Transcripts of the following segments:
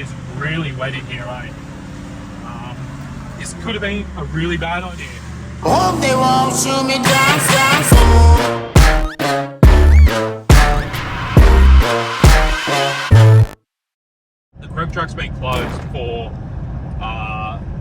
is really wet in here, eh? This could have been a really bad idea. Hope they won't shoot me down. The Creb track's been closed for,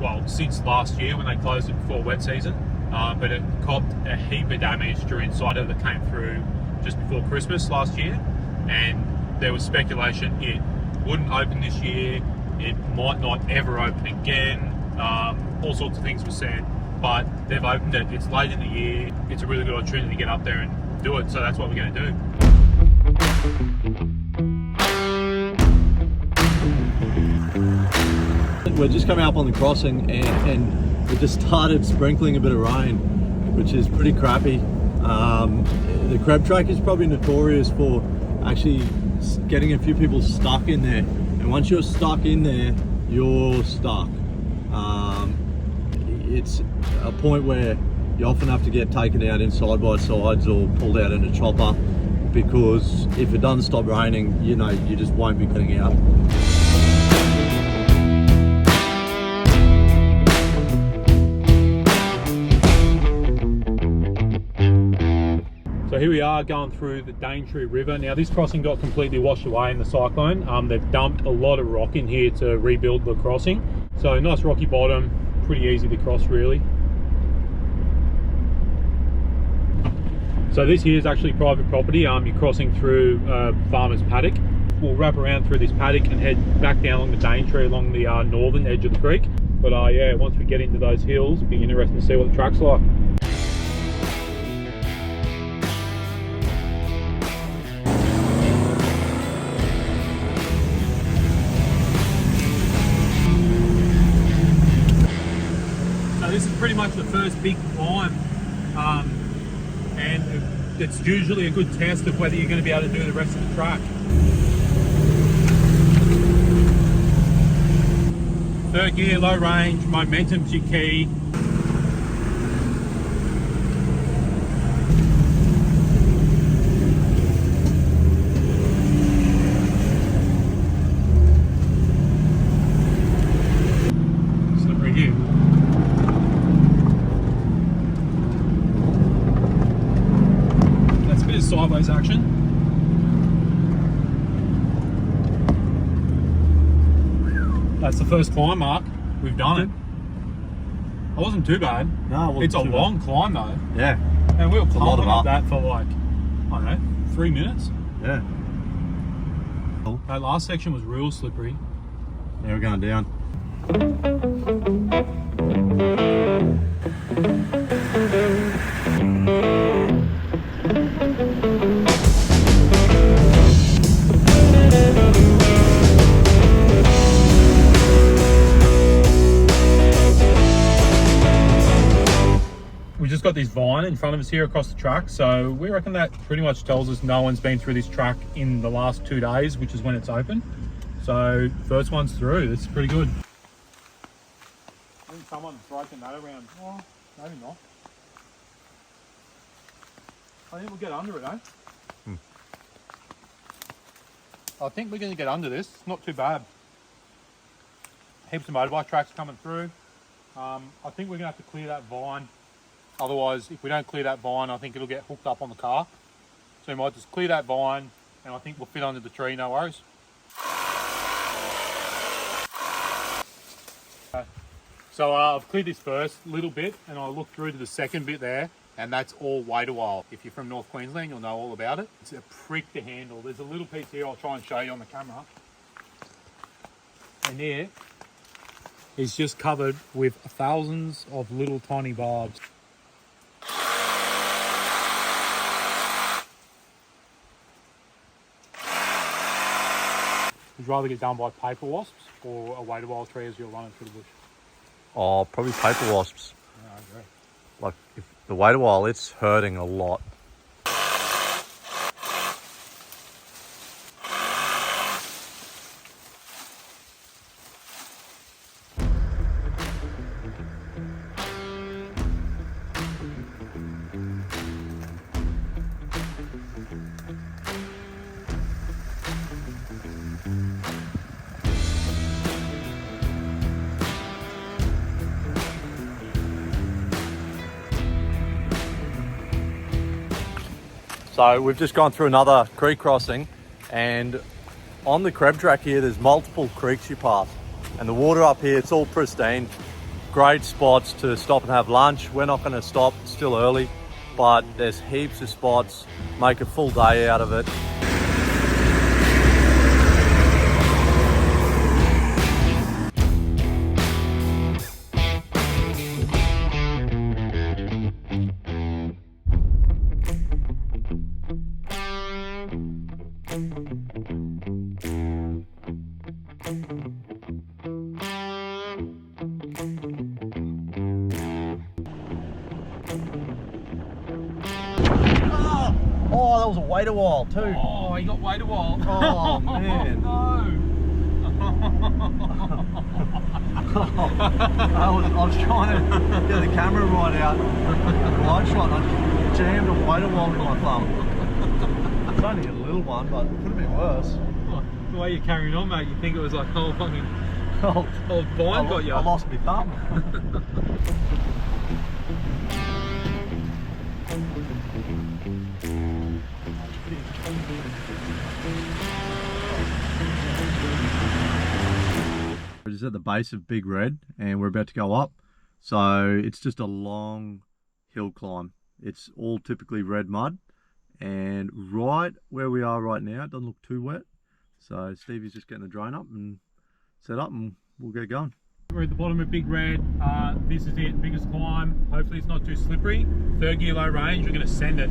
well, since last year when they closed it before wet season. But it copped a heap of damage during cider that came through just before Christmas last year. And there was speculation it wouldn't open this year, it might not ever open again. All sorts of things were said, but they've opened it. It's late in the year. It's a really good opportunity to get up there and do it. So that's what we're going to do. We're just coming up on the crossing and we just started sprinkling a bit of rain, which is pretty crappy. The Creb track is probably notorious for actually getting a few people stuck in there. And once you're stuck in there, you're stuck. It's a point where you often have to get taken out in side-by-sides or pulled out in a chopper, because if it doesn't stop raining, you know, you just won't be getting out. So here we are going through the Daintree River. Now this crossing got completely washed away in the cyclone. They've dumped a lot of rock in here to rebuild the crossing. So nice rocky bottom, pretty easy to cross really. So this here is actually private property. You're crossing through a farmer's paddock. We'll wrap around through this paddock and head back down along the Daintree along the northern edge of the creek. But yeah, once we get into those hills, it'll be interesting to see what the track's like. This is pretty much the first big climb, and it's usually a good test of whether you're going to be able to do the rest of the track. Third gear, low range, momentum's your key. Slippery here. Sideways action. That's the first climb, Mark. We've done it. It wasn't too bad. No, it wasn't. It's a long climb though. Yeah. And we were pumping up that for like, I don't know, 3 minutes. Yeah. That last section was real slippery. Yeah, we're going down. We just got this vine in front of us here across the track, so we reckon that pretty much tells us no one's been through this track in the last 2 days, which is when it's open. So first one's through. This is pretty good. I think someone's broken that around. Oh, maybe not. I think we'll get under it, eh? I think we're going to get under this. It's not too bad. Heaps of motorbike tracks coming through. I think we're going to have to clear that vine. Otherwise, if we don't clear that vine, I think it'll get hooked up on the car. So we might just clear that vine, and I think we'll fit under the tree, no worries. So I've cleared this first little bit, and I looked through to the second bit there, and that's all wait a while. If you're from North Queensland, you'll know all about it. It's a prick to handle. There's a little piece here I'll try and show you on the camera. And here is just covered with thousands of little tiny barbs. Would you rather get done by paper wasps or a wait a while tree as you're running through the bush? Oh, probably paper wasps. Yeah, I agree. Like, if the wait a while, it's hurting a lot. So we've just gone through another creek crossing, and on the Creb track here, there's multiple creeks you pass. And the water up here, it's all pristine. Great spots to stop and have lunch. We're not going to stop, it's still early, but there's heaps of spots. Make a full day out of it. Oh, that was a wait a while too. Oh, he got wait a while. Oh man. I was trying to get the camera right out, the wide shot, and I just jammed a wait a while into my thumb. It's only a little one, but it could have been worse. The way you're carrying on, mate, you think it was like whole fucking Oh, vine got you. I lost my thumb. We're just at the base of Big Red and we're about to go up. So it's just a long hill climb. It's all typically red mud, and right where we are right now, it doesn't look too wet. So Stevie's just getting the drone up and set up and we'll get going. We're at the bottom of Big Red. This is it, biggest climb. Hopefully it's not too slippery. 3rd gear low range, we're going to send it.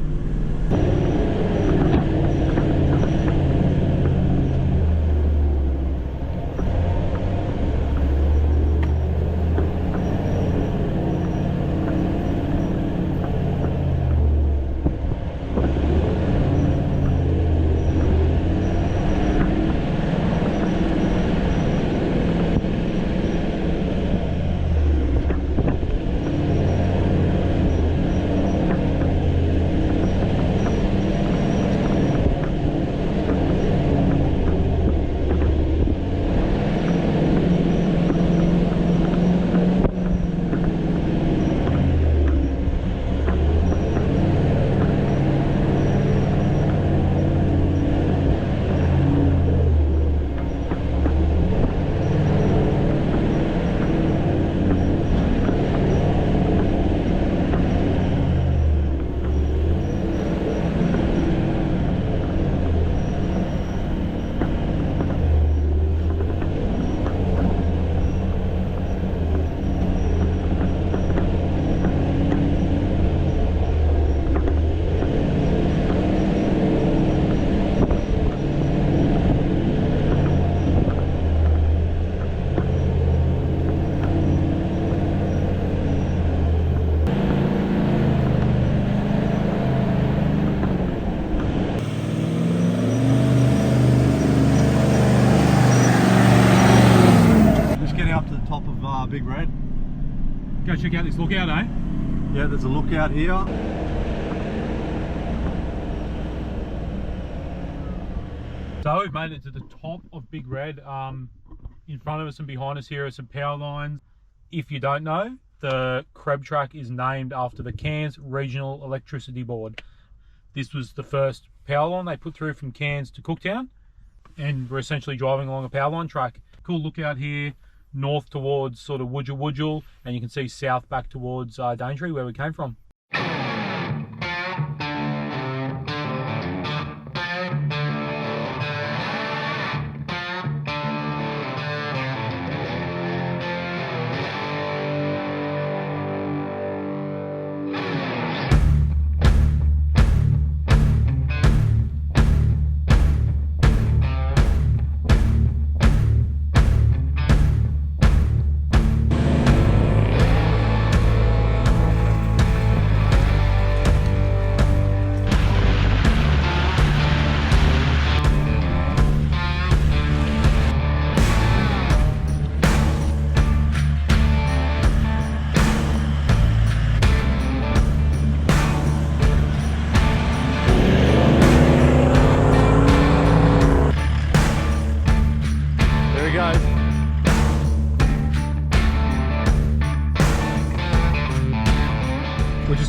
Big Red. Go check out this lookout, eh? Yeah, there's a lookout here. So we've made it to the top of Big Red. In front of us and behind us here are some power lines. If you don't know, the Creb track is named after the Cairns Regional Electricity Board. This was the first power line they put through from Cairns to Cooktown, and we're essentially driving along a power line track. Cool lookout here, north towards sort of Wudjal, and you can see south back towards Daintree, where we came from.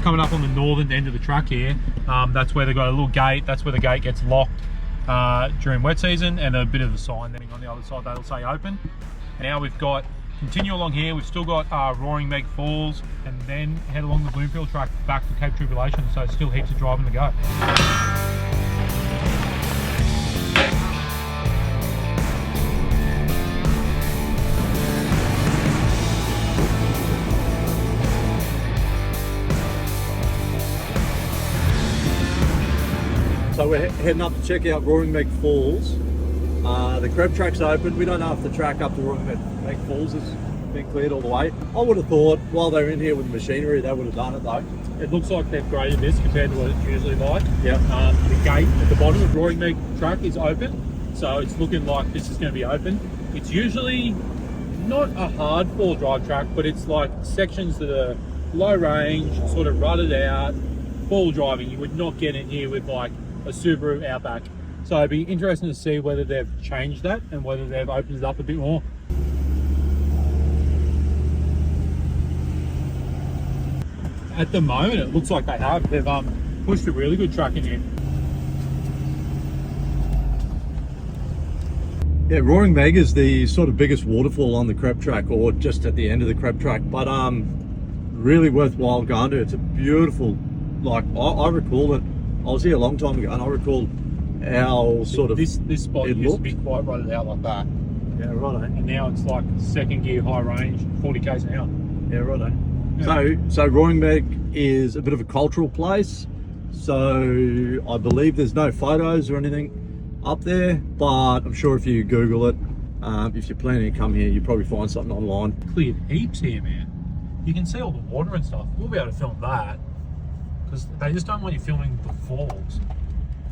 coming up on the northern end of the track here. That's where they've got a little gate. That's where the gate gets locked during wet season, and a bit of a sign then on the other side that'll say open. Now we've got, continue along here, we've still got Roaring Meg Falls, and then head along the Bloomfield track back to Cape Tribulation, so still heaps of driving to go. So we're heading up to check out Roaring Meg Falls. The Creb track's open. We don't know if the track up to Roaring Meg Falls has been cleared all the way. I would have thought while they're in here with the machinery they would have done it though. It looks like they've graded this compared to what it's usually like. Yeah. The gate at the bottom of Roaring Meg track is open, so it's looking like this is going to be open. It's usually not a hard four drive track, but it's like sections that are low range, sort of rutted out, four driving. You would not get in here with like a Subaru Outback. So it'd be interesting to see whether they've changed that and whether they've opened it up a bit more. At the moment, it looks like they have. They've pushed a really good track in here. Yeah, Roaring Meg is the sort of biggest waterfall on the Creb track, or just at the end of the Creb track, but really worthwhile going to. It's a beautiful, like I recall it. I was here a long time ago, and I recall how sort of this spot used to be quite rutted out like that. Yeah, righto. And now it's like second gear, high range, 40 k's an hour. Yeah, righto. Yeah. So Roaring Meg is a bit of a cultural place. So I believe there's no photos or anything up there, but I'm sure if you Google it, if you're planning to come here, you probably find something online. Cleared heaps here, man. You can see all the water and stuff. We'll be able to film that because they just don't want you filming the falls.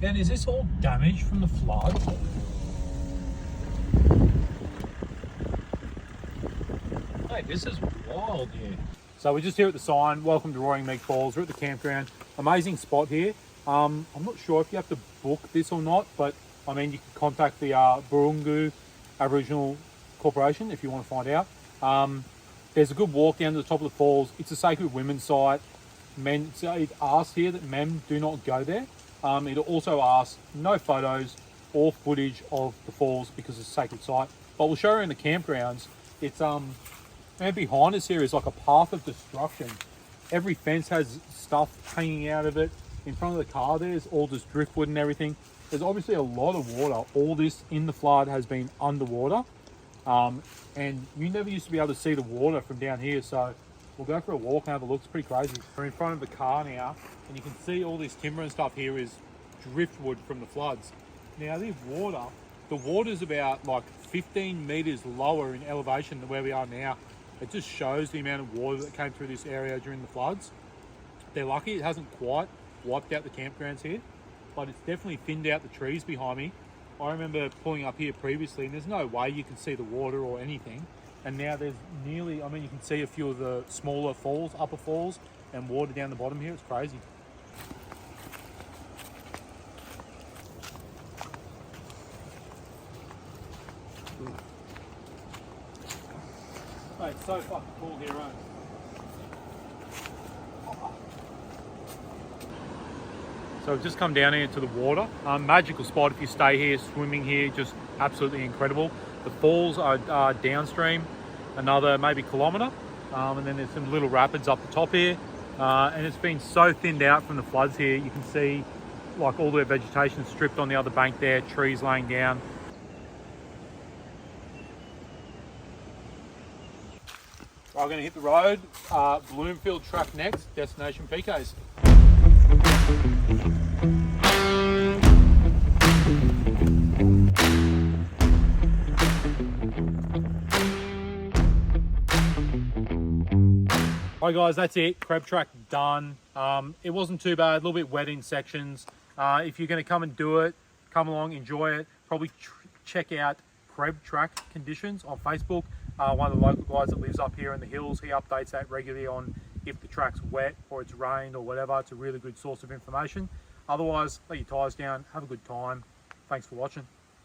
And is this all damage from the flood? Hey, this is wild here. So we're just here at the sign. Welcome to Roaring Meg Falls. We're at the campground. Amazing spot here. I'm not sure if you have to book this or not, but I mean, you can contact the Burungu Aboriginal Corporation if you want to find out. There's a good walk down to the top of the falls. It's a sacred women's site. Men, so it asks here that men do not go there. It also asks no photos or footage of the falls because it's a sacred site. But we'll show you in the campgrounds. It's and behind us here is like a path of destruction. Every fence has stuff hanging out of it. In front of the car there's all this driftwood and everything. There's obviously a lot of water. All this in the flood has been underwater. And you never used to be able to see the water from down here, so we'll go for a walk and have a look. It's pretty crazy. We're in front of the car now, and you can see all this timber and stuff here is driftwood from the floods. Now the water's about like 15 meters lower in elevation than where we are now. It just shows the amount of water that came through this area during the floods. They're lucky it hasn't quite wiped out the campgrounds here, but it's definitely thinned out the trees behind me. I remember pulling up here previously and there's no way you can see the water or anything. And now there's nearly, I mean, you can see a few of the smaller falls, upper falls, and water down the bottom here. It's crazy. Mate, it's so fucking cool here, right? So we've just come down here to the water. Magical spot if you stay here, swimming here, just absolutely incredible. The falls are downstream, another maybe kilometre, and then there's some little rapids up the top here. And it's been so thinned out from the floods here. You can see like all the vegetation stripped on the other bank there, trees laying down. Right, we're going to hit the road. Bloomfield track next, destination PKs. Alright guys, that's it. Creb track done. It wasn't too bad, a little bit wet in sections. If you're going to come and do it, come along, enjoy it. Probably check out Creb track conditions on Facebook. One of the local guys that lives up here in the hills, he updates that regularly on if the track's wet or it's rained or whatever. It's a really good source of information. Otherwise, let your tyres down, have a good time. Thanks for watching.